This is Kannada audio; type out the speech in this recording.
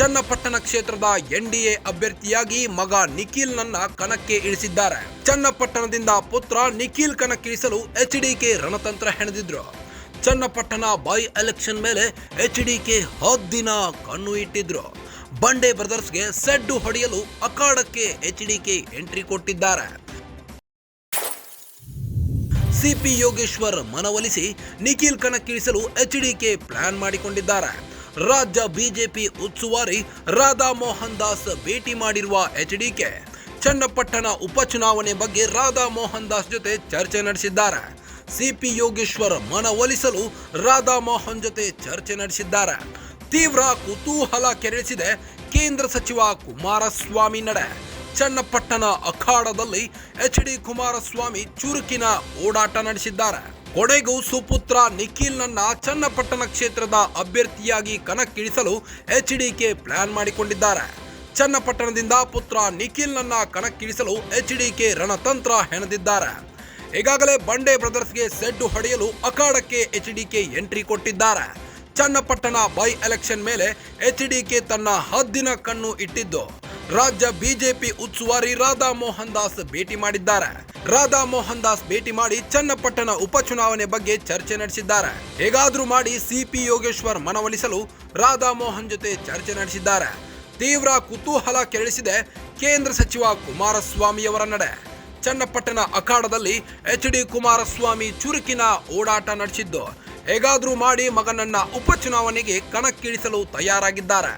ಚನ್ನಪಟ್ಟಣ ಕ್ಷೇತ್ರದ ಎನ್ಡಿಎ ಅಭ್ಯರ್ಥಿಯಾಗಿ ಮಗ ನಿಖಿಲ್ ನನ್ನ ಕಣಕ್ಕೆ ಇಳಿಸಿದ್ದಾರೆ. ಚನ್ನಪಟ್ಟಣದಿಂದ ಪುತ್ರ ನಿಖಿಲ್ ಕಣಕ್ಕಿಳಿಸಲು ಎಚ್ಡಿಕೆ ರಣತಂತ್ರ ಹೆಣೆದಿದ್ರು. ಚನ್ನಪಟ್ಟಣ ಬೈ ಎಲೆಕ್ಷನ್ ಮೇಲೆ ಎಚ್ಡಿಕೆ ಹದ್ದಿನ ಕಣ್ಣು ಇಟ್ಟಿದ್ರು. ಬಂಡೆ ಬ್ರದರ್ಸ್ಗೆ ಸೆಡ್ಡು ಹೊಡೆಯಲು ಅಖಾಡಕ್ಕೆ ಎಚ್ಡಿಕೆ ಎಂಟ್ರಿ ಕೊಟ್ಟಿದ್ದಾರೆ. ಸಿಪಿ ಯೋಗೇಶ್ವರ್ ಮನವೊಲಿಸಿ ನಿಖಿಲ್ ಕಣಕ್ಕಿಳಿಸಲು ಎಚ್ಡಿಕೆ ಪ್ಲಾನ್ ಮಾಡಿಕೊಂಡಿದ್ದಾರೆ. ರಾಜ್ಯ ಬಿಜೆಪಿ ಉಸ್ತುವಾರಿ ರಾಧಾ ಮೋಹನ್ ದಾಸ್ ಭೇಟಿ ಮಾಡಿರುವ ಎಚ್ಡಿಕೆ ಚನ್ನಪಟ್ಟಣ ಉಪಚುನಾವಣೆ ಬಗ್ಗೆ ರಾಧಾ ಮೋಹನ್ ದಾಸ್ ಜೊತೆ ಚರ್ಚೆ ನಡೆಸಿದ್ದಾರೆ. ಸಿಪಿ ಯೋಗೇಶ್ವರ್ ಮನವೊಲಿಸಲು ರಾಧಾ ಮೋಹನ್ ಜೊತೆ ಚರ್ಚೆ ನಡೆಸಿದ್ದಾರೆ. ತೀವ್ರ ಕುತೂಹಲ ಕೆರಳಿಸಿದೆ ಕೇಂದ್ರ ಸಚಿವ ಕುಮಾರಸ್ವಾಮಿ ನಡೆ. ಚನ್ನಪಟ್ಟಣ ಅಖಾಡದಲ್ಲಿ ಎಚ್ಡಿ ಕುಮಾರಸ್ವಾಮಿ ಚುರುಕಿನ ಓಡಾಟ ನಡೆಸಿದ್ದಾರೆ. ಕೊನೆಗೂ ಸುಪುತ್ರ ನಿಖಿಲ್ ನನ್ನ ಚನ್ನಪಟ್ಟಣ ಕ್ಷೇತ್ರದ ಅಭ್ಯರ್ಥಿಯಾಗಿ ಕಣಕ್ಕಿಳಿಸಲು ಎಚ್ಡಿಕೆ ಪ್ಲಾನ್ ಮಾಡಿಕೊಂಡಿದ್ದಾರೆ. ಚನ್ನಪಟ್ಟಣದಿಂದ ಪುತ್ರ ನಿಖಿಲ್ ನನ್ನ ಕಣಕ್ಕಿಳಿಸಲು ಎಚ್ಡಿಕೆ ರಣತಂತ್ರ ಹೆಣೆದಿದ್ದಾರೆ. ಈಗಾಗಲೇ ಬಂಡೆ ಬ್ರದರ್ಸ್ಗೆ ಸೆಡ್ಡು ಹೊಡೆಯಲು ಅಖಾಡಕ್ಕೆ ಎಚ್ಡಿಕೆ ಎಂಟ್ರಿ ಕೊಟ್ಟಿದ್ದಾರೆ. ಚನ್ನಪಟ್ಟಣ ಬೈ ಎಲೆಕ್ಷನ್ ಮೇಲೆ ಎಚ್ಡಿಕೆ ತನ್ನ ಹದ್ದಿನ ಕಣ್ಣು ಇಟ್ಟಿದ್ದು ರಾಜ್ಯ ಬಿಜೆಪಿ ಉಸ್ತುವಾರಿ ರಾಧಾ ಮೋಹನ್ ದಾಸ್ ಭೇಟಿ ಮಾಡಿದ್ದಾರೆ. ರಾಧಾ ಮೋಹನ್ ದಾಸ್ ಭೇಟಿ ಮಾಡಿ ಚನ್ನಪಟ್ಟಣ ಉಪಚುನಾವಣೆ ಬಗ್ಗೆ ಚರ್ಚೆ ನಡೆಸಿದ್ದಾರೆ. ಹೇಗಾದ್ರೂ ಮಾಡಿ ಸಿಪಿ ಯೋಗೇಶ್ವರ್ ಮನವೊಲಿಸಲು ರಾಧಾ ಮೋಹನ್ ಜೊತೆ ಚರ್ಚೆ ನಡೆಸಿದ್ದಾರೆ. ತೀವ್ರ ಕುತೂಹಲ ಕೆರಳಿಸಿದೆ ಕೇಂದ್ರ ಸಚಿವ ಕುಮಾರಸ್ವಾಮಿಯವರ ನಡೆ. ಚನ್ನಪಟ್ಟಣ ಅಖಾಡದಲ್ಲಿ ಎಚ್ಡಿ ಕುಮಾರಸ್ವಾಮಿ ಚುರುಕಿನ ಓಡಾಟ ನಡೆಸಿದ್ದು ಹೇಗಾದ್ರೂ ಮಾಡಿ ಮಗನನ್ನ ಉಪಚುನಾವಣೆಗೆ ಕಣಕ್ಕಿಳಿಸಲು ತಯಾರಾಗಿದ್ದಾರೆ.